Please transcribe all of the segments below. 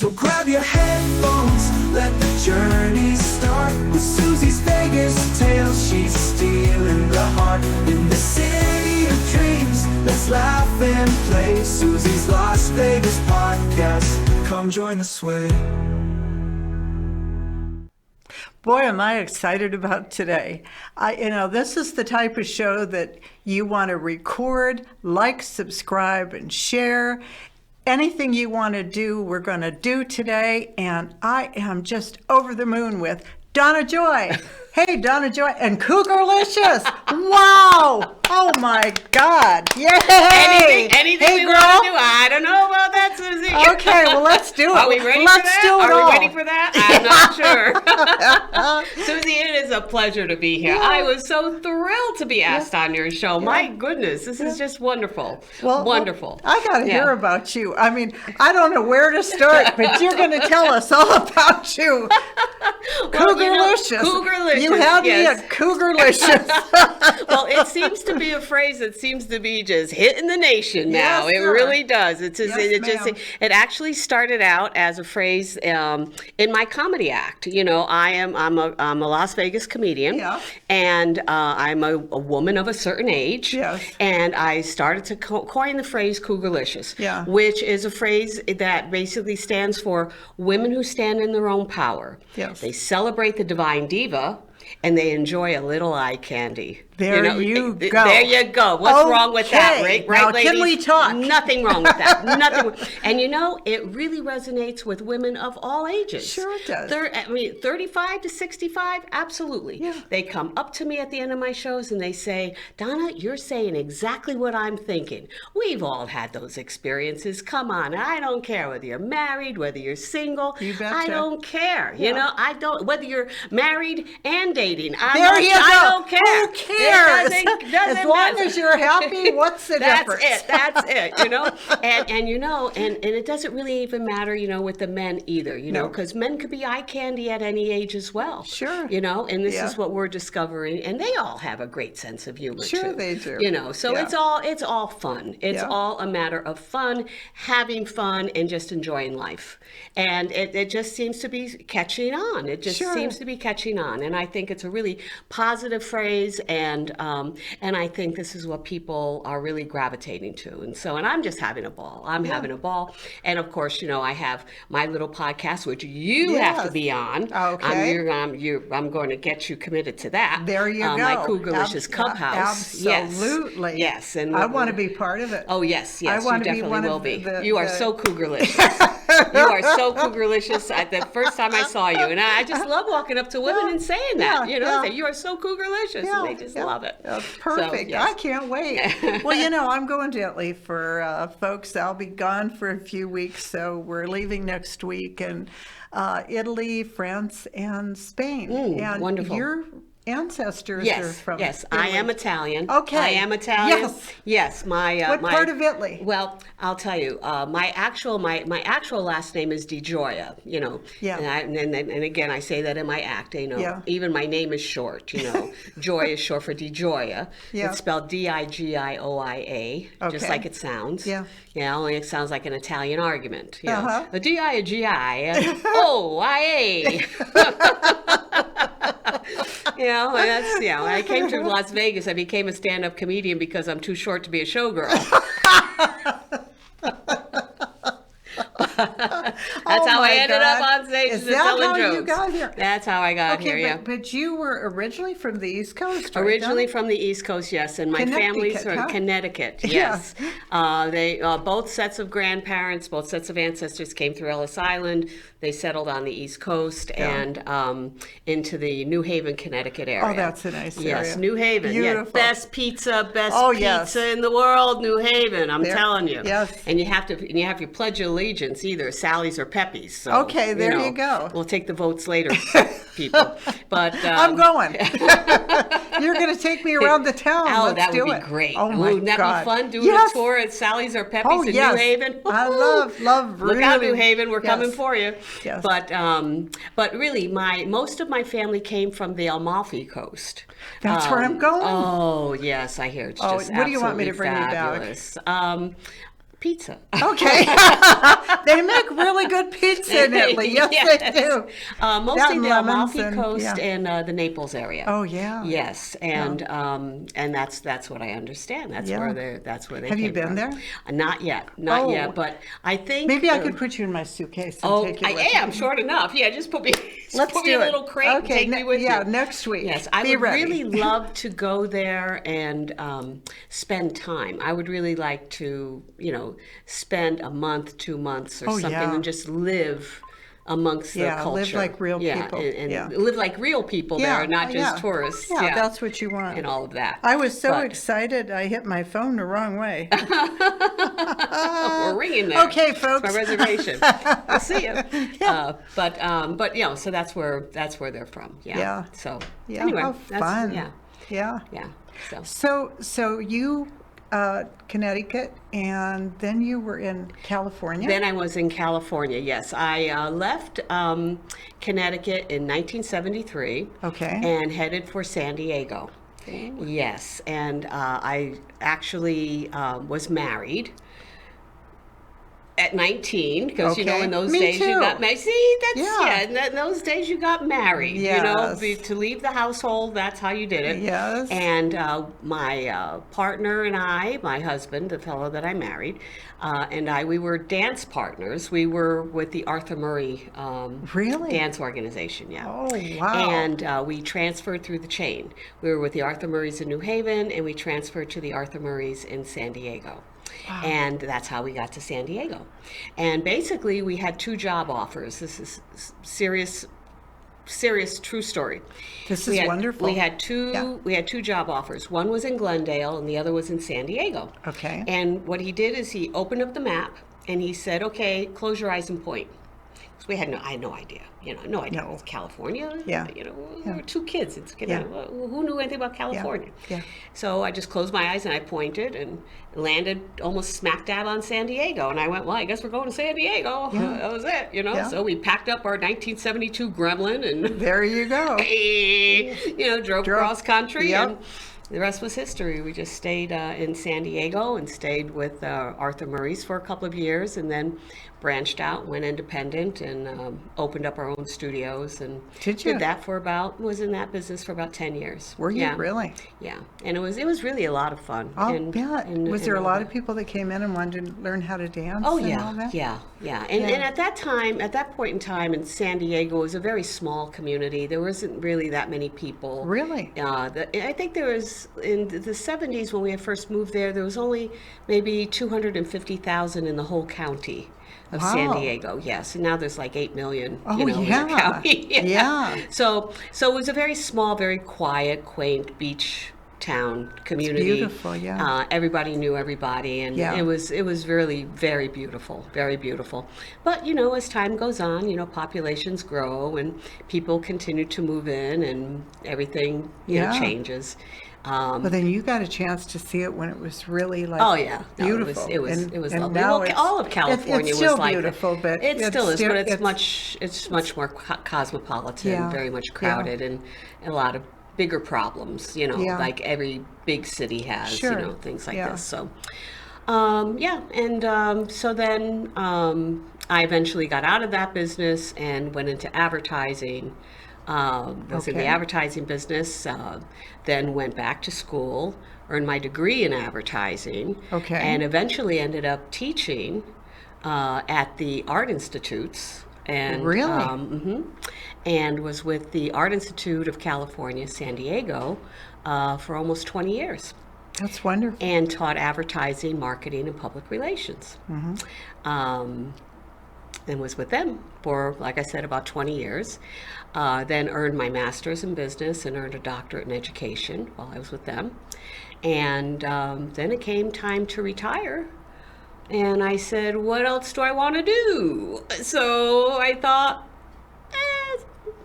So grab your headphones, let the journey start. With Suzy's Vegas tales, she's stealing the heart. In the city of dreams, let's laugh and play. Suzy's Las Vegas podcast, come join the sway. Boy, am I excited about today. This is the type of show that you want to record, like, subscribe, and share. Anything you want to do, we're going to do today. And I am just over the moon with Donna Joy. Hey, Donna Joy. And Cougaricious. Wow. Oh, my God. Yay. Anything hey, we girl. want to do. I don't know about that, Suzy. Okay, well, let's do it. Are we ready let's for that? Do it Are all. we ready for that? I'm not sure. Suzy, it is a pleasure to be here. Yeah. I was so thrilled to be asked on your show. Yeah. My goodness, this is just wonderful. Wonderful. I got to hear about you. I mean, I don't know where to start, but you're going to tell us all about you. Cougaricious. Cougaricious. You had me at Cougaricious. Well, it seems to be a phrase that seems to be just hitting the nation now. Yes, it really does. It actually started out as a phrase in my comedy act. You know, I'm a Las Vegas comedian, and I'm a woman of a certain age, and I started to coin the phrase Cougaricious, which is a phrase that basically stands for women who stand in their own power. Yes. They celebrate the divine diva, and they enjoy a little eye candy. There you go. There you go. What's wrong with that, right, now, ladies? Can we talk? Nothing wrong with that. Nothing. And it really resonates with women of all ages. Sure it does. 35 to 65, absolutely. Yeah. They come up to me at the end of my shows and they say, Donna, you're saying exactly what I'm thinking. We've all had those experiences. Come on. I don't care whether you're married, whether you're single. You betcha. I don't care. I don't, whether you're married and dating. I don't care. Who cares? Doesn't as long as you're happy, what's the difference? That's it, and it doesn't really even matter, with the men either, because men could be eye candy at any age as well. Sure. And this is what we're discovering, and they all have a great sense of humor too. Sure they do. So it's all fun. It's all a matter of fun, having fun, and just enjoying life. And it just seems to be catching on. It just seems to be catching on, and I think it's a really positive phrase, and I think this is what people are really gravitating to. And I'm just having a ball. I'm having a ball. And of course, I have my little podcast, which you have to be on. Okay. I'm going to get you committed to that. There you go. My Cougaricious Clubhouse. Absolutely. Yes. And I want to be part of it. Oh, yes. I you want to definitely be one will of be. The, you are so Cougaricious. You are so Cougaricious. The first time I saw you, and I just love walking up to women and saying that. Say, you are so Cougaricious, and they just love it. Perfect. So, yes. I can't wait. Well, I'm going to Italy for folks. I'll be gone for a few weeks, so we're leaving next week, and Italy, France, and Spain. And wonderful. Your ancestors are from Yes, Italy. I am Italian. Okay. I am Italian. Yes. What part of Italy? Well, I'll tell you. My actual last name is Di Gioia. Yeah. And again, I say that in my act. Even my name is short. Joy is short for Di Gioia. Yeah. It's spelled Digioia, just like it sounds. Yeah. Only it sounds like an Italian argument. Uh-huh. Digioia. Oh, I. That's when I came to Las Vegas, I became a stand-up comedian because I'm too short to be a showgirl. That's how I ended up on stage telling jokes. You got here? That's how I got here, yeah. But you were originally from the East Coast, right? Originally from the East Coast, yes, and my family's from Connecticut, yes. They both sets of grandparents, both sets of ancestors came through Ellis Island. They settled on the East Coast and into the New Haven, Connecticut area. Oh, that's a nice area. Yes, New Haven. Beautiful. Yes. Best pizza in the world, New Haven. I'm telling you. Yes. And you have your pledge of allegiance, either Sally's or Pepe's. So, okay, there you go. We'll take the votes later, people. But I'm going. You're going to take me around the town. Oh, Let's that do would it. be great. Oh my Wouldn't that God. be fun doing a tour at Sally's or Pepe's in New Haven? I love Look out, New Haven. We're coming for you. Yes. But really, most of my family came from the Amalfi Coast. That's where I'm going. Oh, yes, I hear it's just what do you want me to bring fabulous. you back? Pizza. Okay. They make really really good pizza in Italy. Yes, they do. Mostly the lemons Amalfi and- Coast yeah. and the Naples area. Oh, yeah. Yes, and that's what I understand. That's Yeah. where they Have you came been from. there? Not yet, Oh. but I think Maybe I could put you in my suitcase and Oh, take you I with am me. short enough. Yeah, just put me. Let's put me do in a it. little crate and Okay, take me with yeah, you. next week. Yes, I Be would ready. really love to go there and spend time. I would really like to, spend a month, 2 months, or something, yeah. and just live amongst the Yeah, culture. live like real people. And Yeah. live like real people there, not just tourists. Yeah, that's what you want. And all of that. I was so But excited, I hit my phone the wrong way. we're ringing there. Okay, It's folks. my reservation. We'll see you. But so that's where they're from. Yeah. Yeah. So Yeah, anyway, how that's, fun. Yeah. Yeah. Yeah. So you, Connecticut, and then you were in California? Then I was in California. Yes, I left Connecticut in 1973. Okay. And headed for San Diego. Ooh. Yes, and I actually was married at 19, because Okay. in those Me days you too. got married. See, that's Yeah. in those days you got married. Yes. To leave the household, that's how you did it. Yes. And my partner and I, my husband, the fellow that I married, and we were dance partners. We were with the Arthur Murray Really? dance organization. Yeah. Oh, wow. And we transferred through the chain. We were with the Arthur Murrays in New Haven, and we transferred to the Arthur Murrays in San Diego. Wow. And that's how we got to San Diego. And basically, we had 2 job offers. This is serious, true story. This is wonderful. We had two. Yeah. We had 2 job offers. One was in Glendale, and the other was in San Diego. Okay. And what he did is he opened up the map, and he said, "Okay, close your eyes and point." So I had no idea. No idea. No. It's California. Yeah. We were 2 kids. It's who knew anything about California? Yeah. So I just closed my eyes and I pointed and landed almost smack dab on San Diego. And I went, well, I guess we're going to San Diego. Yeah. That was it. Yeah. So we packed up our 1972 Gremlin and There you go. drove cross country. Yep. And the rest was history. We just stayed in San Diego and stayed with Arthur Murray's for a couple of years, and then branched out, went independent, and opened up our own studios. And Did you? did that was in that business for about 10 years. Were you Yeah. really? Yeah, and it was really a lot of fun. I'll And- bet. and- Was there a and lot all of that. people that came in and wanted to learn how to dance? Oh and yeah, all that? yeah. And Yeah. at that point in time in San Diego, it was a very small community. There wasn't really that many people. Really? I think there was, in the 70s when we had first moved there was only maybe 250,000 in the whole county of San Wow. Diego. Yes, and now there's like 8 million. Oh, in the yeah. county. Yeah. So it was a very small, very quiet, quaint beach town community. beautiful, yeah. Everybody knew everybody, and Yeah. it was really very beautiful, very beautiful. But as time goes on, populations grow and people continue to move in, and everything Yeah. changes. Well, then you got a chance to see it when it was really like Oh yeah, No, beautiful. It was and lovely. now Well, it's- all of California it's still was like beautiful, but it still is. still- But it's much more cosmopolitan, Yeah. very much Yeah. crowded, and a lot of bigger problems. Yeah. Like every big city has. Sure. Things like Yeah. this. So, so then I eventually got out of that business and went into advertising. Was in the Okay. advertising business, then went back to school, earned my degree in advertising, Okay. and eventually ended up teaching at the art institutes. And, Really? and was with the Art Institute of California, San Diego, for almost 20 years. That's wonderful. And taught advertising, marketing, and public relations. And was with them for, like I said, about 20 years. Then earned my master's in business and earned a doctorate in education while I was with them. And then it came time to retire. And I said, what else do I want to do? So I thought,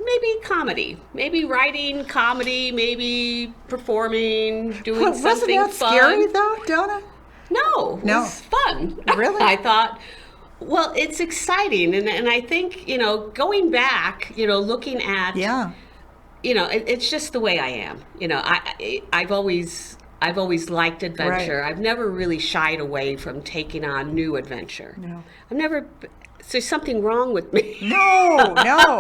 maybe comedy, maybe writing comedy, maybe performing, doing Wasn't something that fun. scary though, Donna? No, it No. was fun. Really? I thought, well, it's exciting. And I think, going back, looking at, Yeah. it's just the way I am. I've always I've always liked adventure. Right. I've never really shied away from taking on new adventure. No. I've never. So there's something wrong with me. No,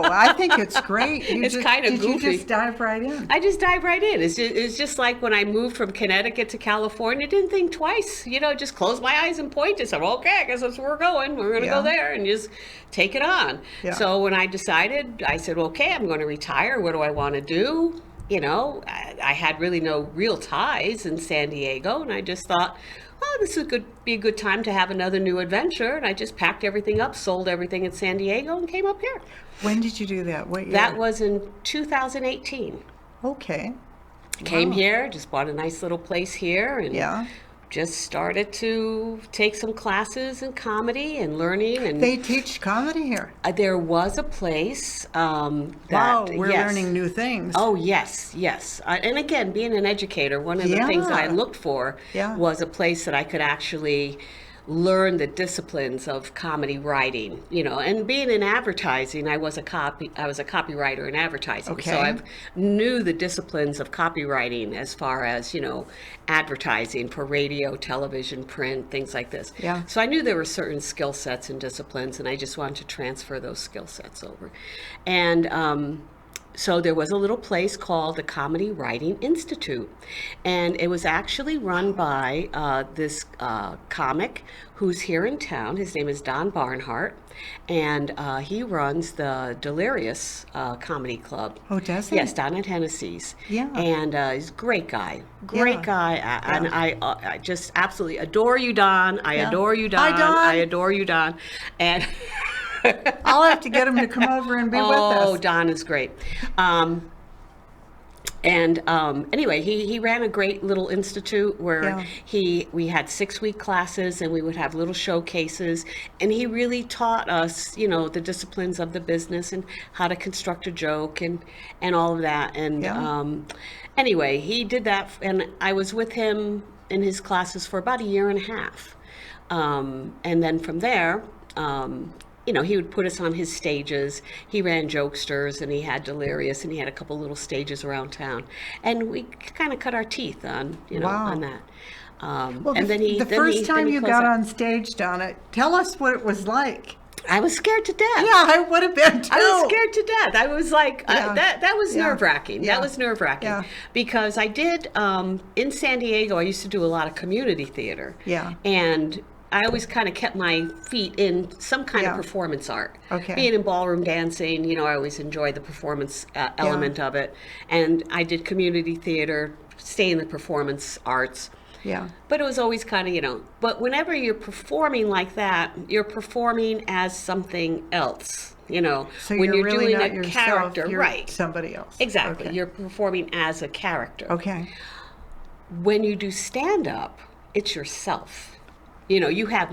I think it's great. It's kind of goofy. Did you just dive right in? I just dive right in. It's just like when I moved from Connecticut to California, didn't think twice. Just close my eyes and point and said, okay, I guess that's where we're going. We're going to go there and just take it on. Yeah. So when I decided, I said, okay, I'm going to retire. What do I want to do? I had really no real ties in San Diego, and I just thought, well, this would be a good time to have another new adventure. And I just packed everything up, sold everything in San Diego, and came up here. When did you do that? What year? That was in 2018. Okay. Came Wow. here, just bought a nice little place here, and Yeah. just started to take some classes in comedy and learning. And They teach comedy here. there was a place that, Wow, we're yes. learning new things. Oh, yes. And again, being an educator, one of the things that I Yeah. looked for Yeah. was a place that I could actually learn the disciplines of comedy writing, and being in advertising, I was a copywriter in advertising. Okay. So I knew the disciplines of copywriting as far as, advertising for radio, television, print, things like this. Yeah. So I knew there were certain skill sets and disciplines, and I just wanted to transfer those skill sets over. And so there was a little place called the Comedy Writing Institute, and it was actually run by this comic who's here in town. His name is Don Barnhart, and he runs the Delirious Comedy Club. Oh, does he? Yes, down at Hennessy's. Yeah. And he's a great guy. Yeah. And I just absolutely adore you, Don. I Yeah. adore you, Don. Hi, Don. I adore you, Don. And I'll have to get him to come over and be with us. oh, Don is great. Anyway, he ran a great little institute where Yeah. we had 6-week classes, and we would have little showcases, and he really taught us, the disciplines of the business and how to construct a joke and all of that. And Yeah. anyway, he did that, and I was with him in his classes for about a year and a half. And then from there, he would put us on his stages. He ran Jokesters, and he had Delirious, and he had a couple little stages around town. And we kind of cut our teeth on, Wow. on that. Well, and then the first time you closed got up. on stage, Donna, tell us what it was like. I was scared to death. Yeah, I would have been too. I was scared to death. I was like, Yeah. that was Yeah. nerve-wracking. Yeah. That was nerve-wracking. Yeah. Because I did, in San Diego, I used to do a lot of community theater. Yeah. And I always kind of kept my feet in some kind Yeah. of performance art. Okay. Being in ballroom dancing, I always enjoyed the performance element of it. And I did community theater, stay in the performance arts. Yeah. But it was always kind of, but whenever you're performing like that, you're performing as something else, So when you're really doing not a yourself, character, you're right? somebody else. Exactly. Okay. You're performing as a character. Okay. When you do stand up, it's yourself. You have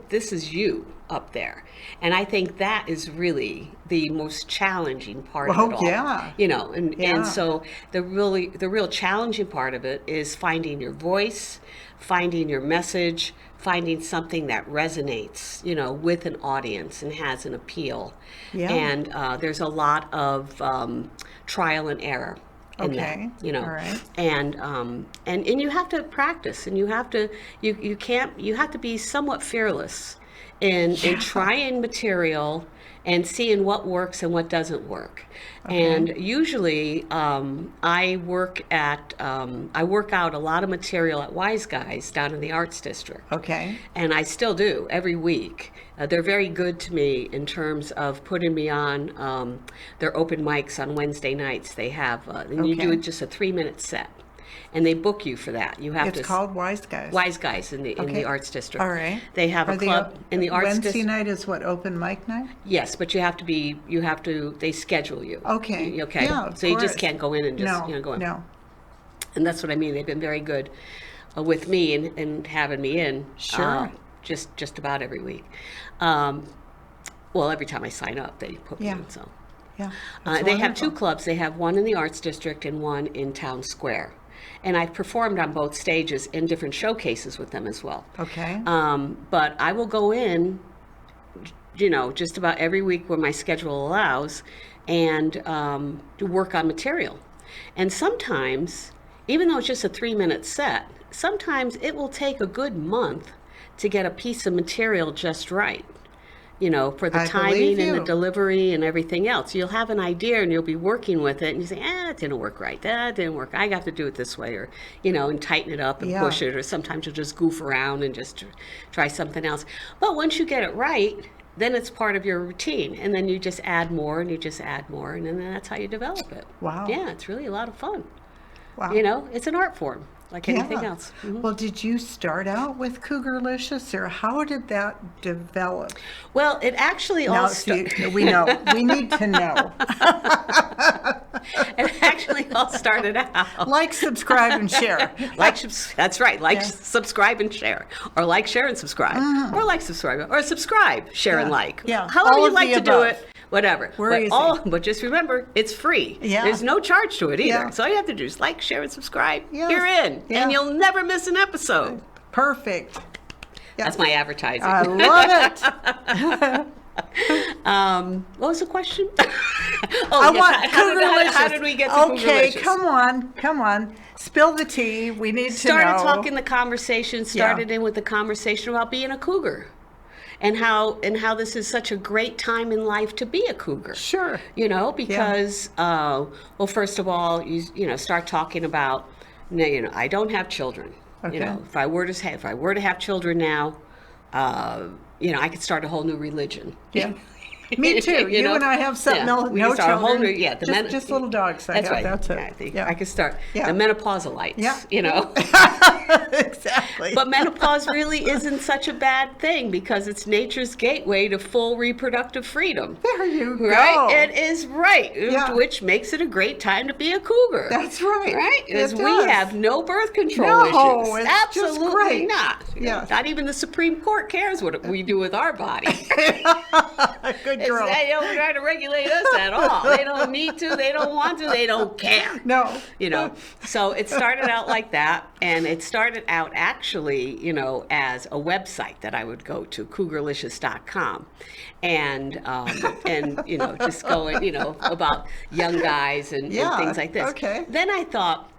this is you up there. And I think that is really the most challenging part of it all. yeah. And so the real challenging part of it is finding your voice, finding your message, finding something that resonates, with an audience and has an appeal. Yeah. And there's a lot of trial and error in Okay. that, All right. and you have to practice, and you have to be somewhat fearless in trying material and seeing what works and what doesn't work. Okay. And usually I work out a lot of material at Wise Guys down in the Arts District. Okay. And I still do every week. They're very good to me in terms of putting me on their open mics on Wednesday nights. They have, and you do Okay. just a 3-minute set, and they book you for that. You have It's called Wise Guys. Wise Guys in the Okay. Arts District. All right. They have a club in the Arts Wednesday District. night is what, open mic night? Yes, but they schedule you. Okay. Okay. Yeah, of So you just course. can't go in and just go in. No. And that's what I mean. They've been very good with me and having me in. Sure. Just about every week. Well, every time I sign up, they put me Yeah. in. So Yeah. they have 2 clubs. They have one in the Arts District and one in Town Square. And I've performed on both stages in different showcases with them as well. Okay. But I will go in, just about every week when my schedule allows, and to work on material. And sometimes even though it's just a 3-minute set, sometimes it will take a good month to get a piece of material just right. You know, for the timing and the delivery and everything else. You'll have an idea and you'll be working with it and you say, it didn't work right. That didn't work. I have to do it this way, or, you know, and tighten it up and push it. Or sometimes you'll just goof around and just try something else. But once you get it right, then it's part of your routine. And then you just add more and you just add more. And then that's how you develop it. Wow. Yeah, it's really a lot of fun. Wow. You know, it's an art form like anything else. Mm-hmm. Well, did you start out with Cougaricious, or how did that develop? Well, it actually all we know. We need to know. It actually all started out. Like, subscribe, and share. That's right. Like, subscribe, and share. Or like, share, and subscribe. Or like, subscribe. Or subscribe, share, and like. Yeah. However you like to do it. Whatever. We're but just remember, it's free. Yeah. There's no charge to it either. Yeah. So all you have to do is like, share, and subscribe. Yes. You're in. Yeah. And you'll never miss an episode. Perfect. Yeah. That's my advertising. I love it. What was the question? Cougaricious. How did we get to Cougaricious? Okay, come on. Spill the tea. We need to know. Started talking the conversation, started in with the conversation about being a cougar. And how this is such a great time in life to be a cougar. Sure. You know, because well, first of all, you know, start talking about, you know, I don't have children. Okay. You know, if I were to have children now, you know, I could start a whole new religion. Yeah. Me too. You know? And I have something else. No children. Just little dogs. That's right. That's it. I could start the menopausalites. Yeah. You know. Exactly. But menopause really isn't such a bad thing because it's nature's gateway to full reproductive freedom. There you go. Right? It is right, which makes it a great time to be a cougar. That's right. Right? Because we have no birth control issues. It's absolutely just great. Not. Yeah. Not even the Supreme Court cares what we do with our body. Good girl. They don't try to regulate us at all. They don't need to. They don't want to. They don't care. No. You know. So it started out like that, and it started out actually, you know, as a website that I would go to, Cougaricious.com, and you know, just going, you know, about young guys and things like this. Okay. Then I thought,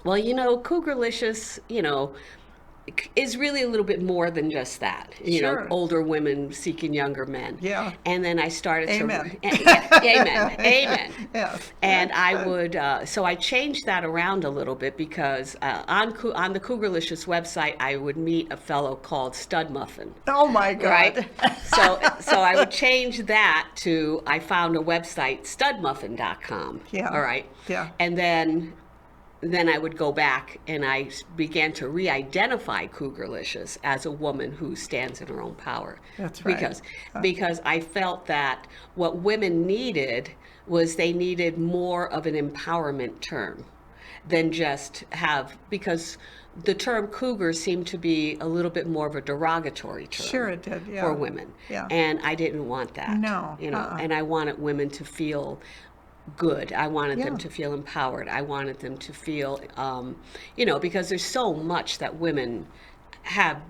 well, you know, Cougaricious, you know, is really a little bit more than just that. You know, older women seeking younger men. Yeah. And then I started Amen. Amen. Yeah. And I would, so I changed that around a little bit because on the Cougaricious website, I would meet a fellow called Stud Muffin. Oh my God. Right? So I would change that to, I found a website, studmuffin.com. Yeah. All right. Yeah. And then I would go back and I began to re-identify Cougaricious as a woman who stands in her own power. That's right. Because I felt that what women needed was they needed more of an empowerment term than just because the term cougar seemed to be a little bit more of a derogatory term. Sure it did, for women. Yeah. And I didn't want that. No. You know, and I wanted women to feel good. I wanted them to feel empowered. I wanted them to feel, you know, because there's so much that women have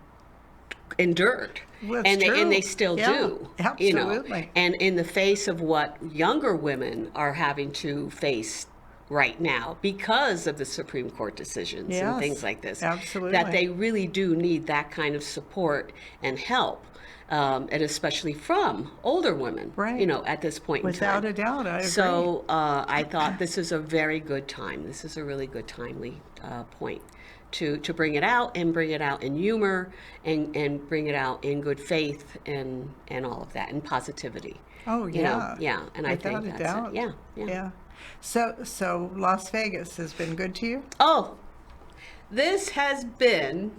endured. Well, and they still do. Absolutely. You know? And in the face of what younger women are having to face right now because of the Supreme Court decisions and things like this. Absolutely. That they really do need that kind of support and help. And especially from older women, you know, at this point in time. Without a doubt, I agree. So I thought this is a very good time. This is a really good, timely point to bring it out and bring it out in humor and bring it out in good faith and all of that and positivity. Oh, yeah. You know? Yeah, and without I think that's doubt. it. Yeah. So Las Vegas has been good to you? Oh, this has been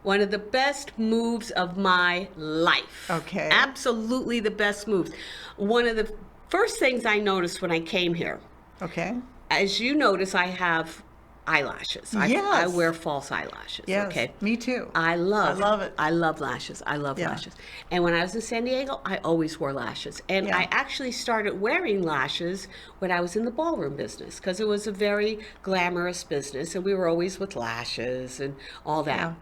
one of the best moves of my life. Okay. Absolutely the best moves. One of the first things I noticed when I came here. Okay. As you notice, I have eyelashes. I wear false eyelashes. Yes, okay. Me too. I love it. I love lashes. I love lashes. And when I was in San Diego, I always wore lashes. And I actually started wearing lashes when I was in the ballroom business because it was a very glamorous business and we were always with lashes and all that. Yeah.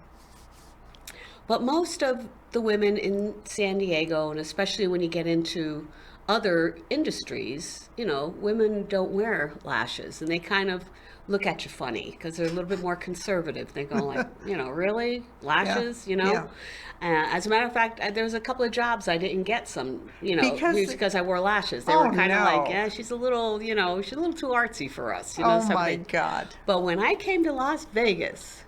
But most of the women in San Diego, and especially when you get into other industries, women don't wear lashes, and they kind of look at you funny because they're a little bit more conservative. They go like, really? Lashes? Yeah. As a matter of fact, there was a couple of jobs I didn't get some, because I wore lashes. They Oh, were kind of no. like, yeah, she's a little too artsy for us. Oh, something. my God. But when I came to Las Vegas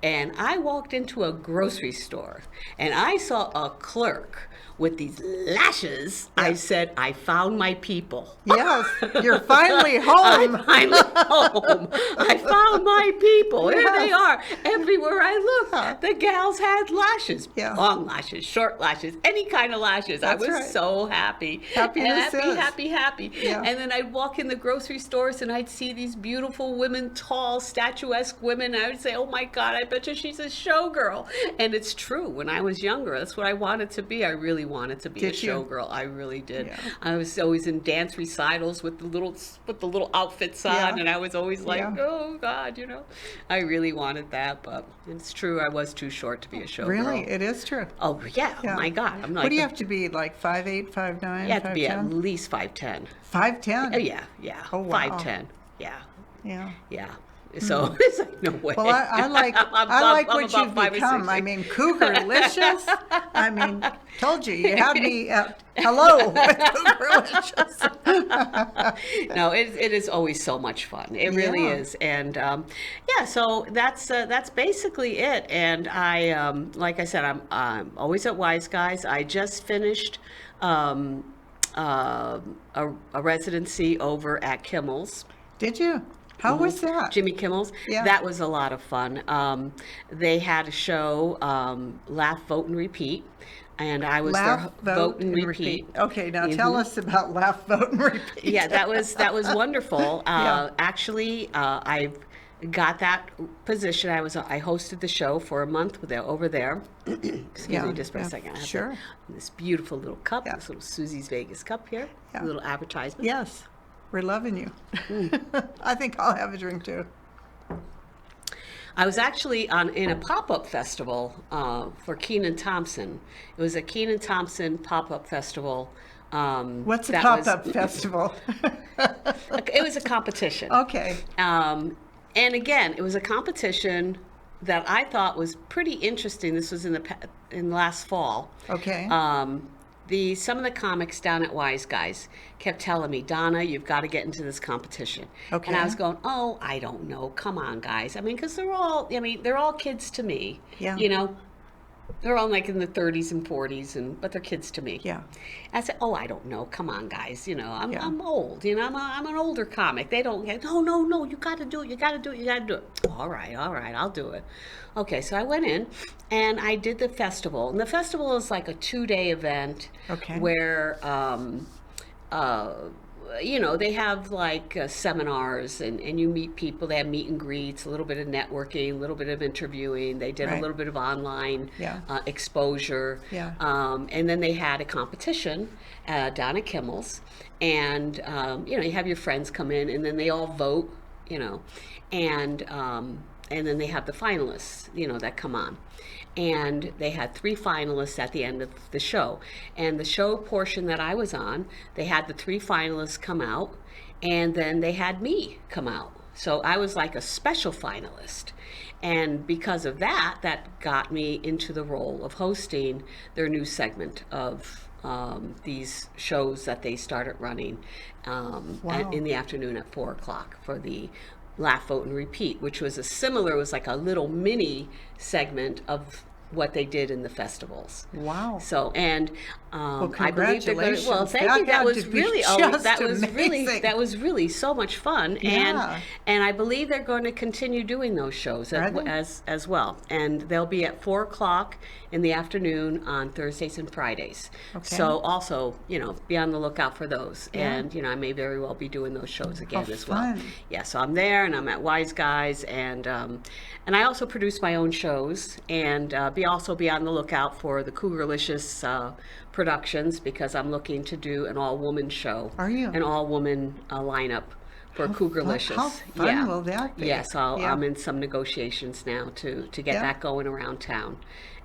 and I walked into a grocery store and I saw a clerk with these lashes, I said, I found my people. Yes, you're finally home. I'm finally home. I found my people. Here Yes. they are. Everywhere I looked, the gals had lashes. Yeah. Long lashes, short lashes, any kind of lashes. That's I was right. so happy. Happiness is. Happy. Yeah. And then I'd walk in the grocery stores and I'd see these beautiful women, tall, statuesque women. I would say, oh my God, I bet you she's a showgirl. And it's true. When I was younger, that's what I wanted to be. I really wanted to be Did a you? showgirl. I really did. Yeah. I was always in dance recitals with the little outfits on, Yeah. and I was always like, Yeah. oh God, I really wanted that, but it's true. I was too short to be a showgirl. Really? It is true. Oh yeah. Yeah. My God. I'm like. What do you have to be, like 5'8", 5'9", You have to be at 5'10"? least 5'10". 5'10"? Oh yeah. Oh, wow. 5'10". Yeah. Yeah. So it's like, no way. Well, I like I'm what about you've 5 or become. 6. I mean, Cougaricious. I mean, told you had me at hello with Cougaricious. No, it is always so much fun. It really Yeah. is, and so that's basically it. And I, like I said, I'm always at Wise Guys. I just finished a residency over at Kimmel's. Did you? How was that? Jimmy Kimmel's. Yeah. That was a lot of fun. They had a show, Laugh, Vote, and Repeat. And I was Laugh, their vote, and repeat. Okay, now tell Mhm. us about Laugh, Vote, and Repeat. Yeah, that was wonderful. Yeah. Actually, I got that position. I hosted the show for a month over there. Excuse Yeah, me just for yeah, a second. I have sure. this beautiful little cup, Yeah. this little Suzy's Vegas cup here, Yeah. a little advertisement. Yes, we're loving you. Mm. I think I'll have a drink too. I was actually in a pop-up festival for Kenan Thompson. It was a Kenan Thompson pop-up festival. What's a that pop-up was- festival? It was a competition. Okay. And again, it was a competition that I thought was pretty interesting. This was in last fall. Okay. Some of the comics down at Wise Guys kept telling me, Donna, you've got to get into this competition. Okay. And I was going, oh, I don't know. Come on, guys. I mean, because they're all kids to me. Yeah. They're all like in the 30s and 40s, but they're kids to me. Yeah. I said, oh, I don't know. Come on, guys. I'm Yeah. I'm old. I'm an older comic. They don't get, no. You got to do it. You got to do it. All right. I'll do it. Okay, so I went in and I did the festival. And the festival is like a 2-day event. Okay. Where, they have like seminars and you meet people. They have meet and greets, a little bit of networking, a little bit of interviewing. They did Right. a little bit of online Yeah. exposure. Yeah. And then they had a competition down at Kimmel's. And, you have your friends come in and then they all vote, and then they have the finalists, that come on. And they had 3 finalists at the end of the show. And the show portion that I was on, they had the 3 finalists come out, and then they had me come out. So I was like a special finalist. And because of that got me into the role of hosting their new segment of these shows that they started running Wow. in the afternoon at 4 o'clock for the Laugh, Vote, and Repeat, which was it was like a little mini segment of what they did in the festivals. Wow. So, and I believe they're going to, well, congratulations. thank That you. That had was to be really, just that was really so much fun. Yeah. And I believe they're going to continue doing those shows Are they? as well. And they'll be at 4 o'clock in the afternoon on Thursdays and Fridays. Okay. So also, be on the lookout for those. Yeah. And, I may very well be doing those shows again How as well. fun. Yeah, so I'm there and I'm at Wise Guys and I also produce my own shows and be on the lookout for the Cougaricious productions because I'm looking to do an all-woman show. Are you? An all-woman lineup for Cougaricious. How fun will that be? Yes, Yeah. I'm in some negotiations now to get Yeah. that going around town.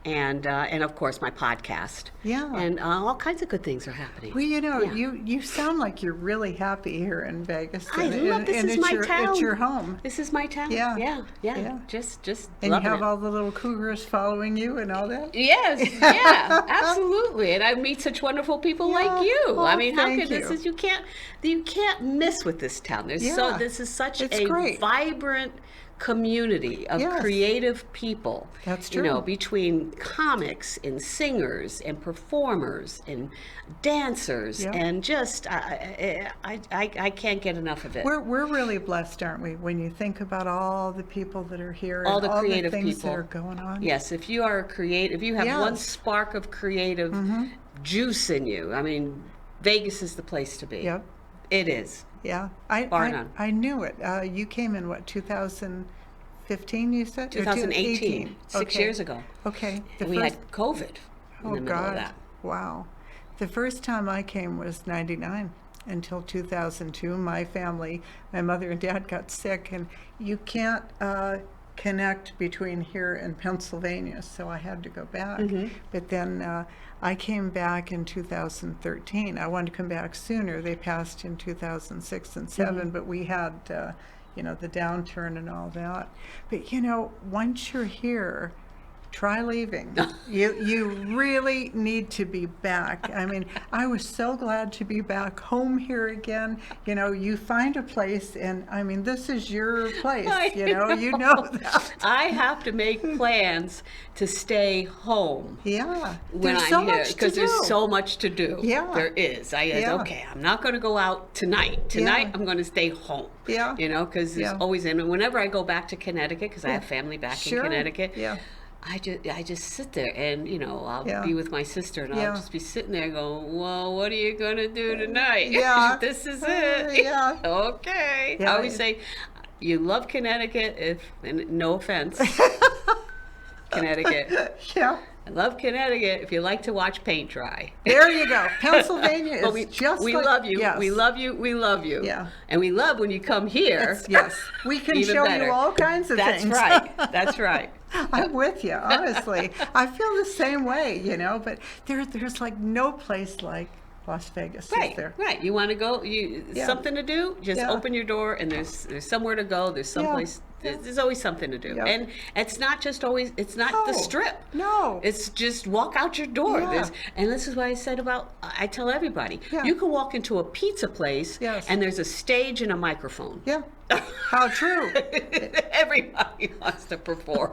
and of course my podcast. Yeah. And all kinds of good things are happening. Well, Yeah. you sound like you're really happy here in Vegas. I love this. Is my town. It's your home. This is my town. Yeah. Yeah. Just And loving you have it. all the little cougars following you and all that. Yes, yeah, absolutely. And I meet such wonderful people like you. Oh, I mean, how thank could this you. is you can't miss with this town. This is such It's a great. vibrant community of Yes. creative people. That's You know, true. between comics and singers and performers and dancers Yeah. and just I can't get enough of it. We're really blessed, aren't we? When you think about all the people that are here, All and the creative things people that are going on. Yes, if you are if you have one Yes. spark of creative juice in you, I mean, Vegas is the place to be. Yep. It is. Yeah. Bar none. I knew it. You came in what, 2015? You said. Or 2018, 6 Okay. years ago. Okay. And we had COVID in the middle of that. Wow. The first time I came was 99 until 2002. My family, my mother and dad got sick, and you can't connect between here and Pennsylvania, so I had to go back. But then I came back in 2013. I wanted to come back sooner. They passed in 2006 and 7, but we had, the downturn and all that. But, once you're here, try leaving. You really need to be back. I mean, I was so glad to be back home here again. You find a place, and I mean, this is your place. You know that. I have to make plans to stay home. Yeah. When There's I'm so here, much to because do. there's so much to do. Yeah. There is. Yeah. Okay, I'm not going to go out tonight. Tonight, Yeah. I'm going to stay home. Yeah. Because there's Yeah. always, and whenever I go back to Connecticut, because I have family back Sure. in Connecticut, Yeah. I just sit there and, I'll Yeah. be with my sister and I'll Yeah. just be sitting there going, well, what are you going to do tonight? Yeah. This is it. Yeah. Okay. Yeah. I always say, you love Connecticut, and no offense, Connecticut. Yeah. I love Connecticut if you like to watch paint dry. There you go. Pennsylvania But is we just we like, love you. Yes. We love you. We love you. Yeah. And we love when you come here. Yes. We can Even show better. you all kinds of That's things. right. That's right. I'm with you, honestly. I feel the same way, but there's like no place like Las Vegas, is Right, there? right. You want to go? Yeah. Something to do? Just Yeah. open your door, and there's somewhere to go. There's someplace. There's always something to do, Yeah. and it's not just always. It's not the No. strip. No. It's just walk out your door. Yeah. And this is what I said about. I tell everybody, Yeah. you can walk into a pizza place, Yes. and there's a stage and a microphone. Yeah. How true. Everybody wants to perform,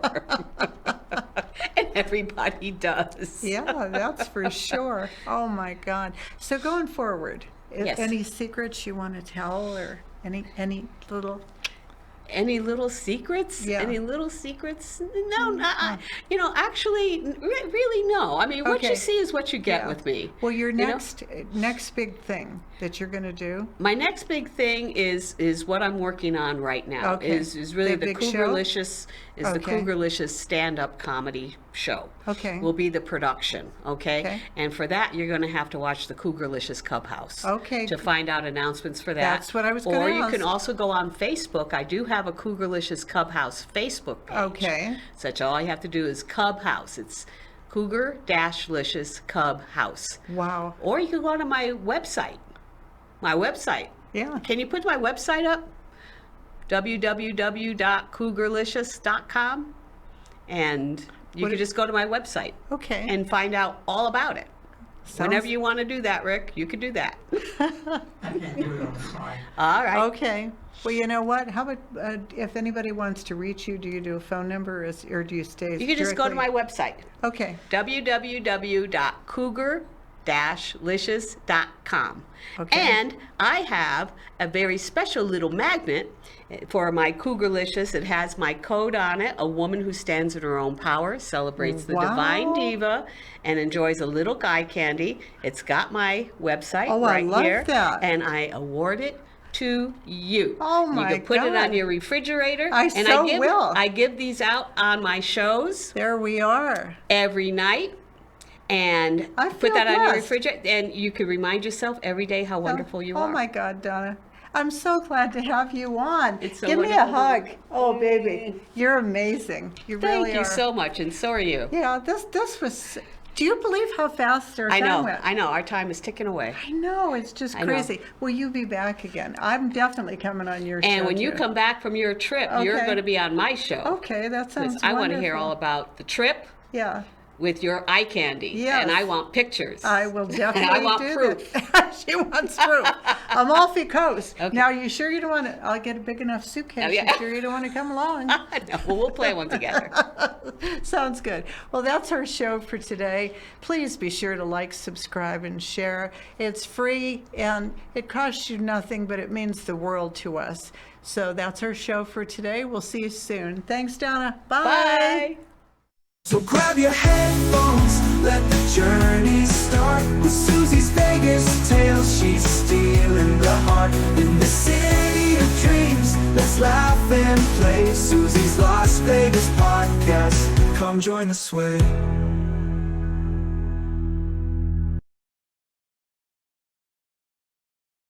and everybody does. Yeah, that's for sure. Oh my God. So going forward, Yes. any secrets you want to tell, or any little? Any little secrets? Yeah. Any little secrets? No, actually, really no. I mean, what Okay. you see is what you get Yeah. with me. Well, your you know? next big thing that you're going to do. My next big thing is what I'm working on right now. Okay. Is really The the big show? Cougaricious the Okay. Cougaricious stand-up comedy show. Okay. Will be the production. Okay. Okay. And for that, you're going to have to watch the Cougaricious Clubhouse. Okay. To find out announcements for that. That's what I was gonna Or you can ask. also go on Facebook. I do have a Cougaricious Clubhouse Facebook page. Okay. Such all you have to do is Clubhouse. It's Cougar-Licious Clubhouse. Wow. Or you can go to my website. My website. Yeah. Can you put my website up? www.cougarlicious.com. And you can just go to my website. Okay. And find out all about it. Sounds- Whenever you want to do that, Rick, you can do that. I can't do it on the fly. All right. Okay. Well, you know what? How about if anybody wants to reach you, do you do a phone number, or do you stay? You can just go to my directly- website. Okay. www.cougar-licious.com. Okay. And I have a very special little magnet for my Cougaricious. It has my code on it. A woman who stands in her own power, celebrates the divine Wow. diva, and enjoys a little eye candy. It's got my website Oh, I right love here. that. And I award it to you. Oh, my You can put it on God. your refrigerator. I and so give, will. I give these out on my shows There we are. every night, and I put feel that on your blessed. refrigerator, and you can remind yourself every day how wonderful you Oh are. my God, Donna. I'm so glad to have you on. It's so Give me a wonderful to hug. be- Oh, baby, you're amazing. You Thank really you are. so much, and so are you. Yeah, this was. Do you believe how fast our I time know, went? I know. Our time is ticking away. I know, it's just I know. crazy. Will you be back again? I'm definitely coming on your show. And when you too. come back from your trip, you're Okay. going to be on my show. Okay, that sounds I want to hear wonderful. all about the trip Yeah. with your eye candy. Yes. And I want pictures. I will definitely I want do proof. that. She wants proof. Amalfi Coast. Okay. Now, you sure you don't want to? I'll get a big enough suitcase. Oh, yeah. You sure you don't want to come along? No, well, we'll play one together. Sounds good. Well, that's our show for today. Please be sure to like, subscribe, and share. It's free and it costs you nothing, but it means the world to us. So that's our show for today. We'll see you soon. Thanks, Donna. Bye. So grab your headphones, let the journey start. With Suzy's Vegas tales, she's stealing the heart. In the city of dreams, let's laugh and play. Suzy's Las Vegas podcast, come join the sway.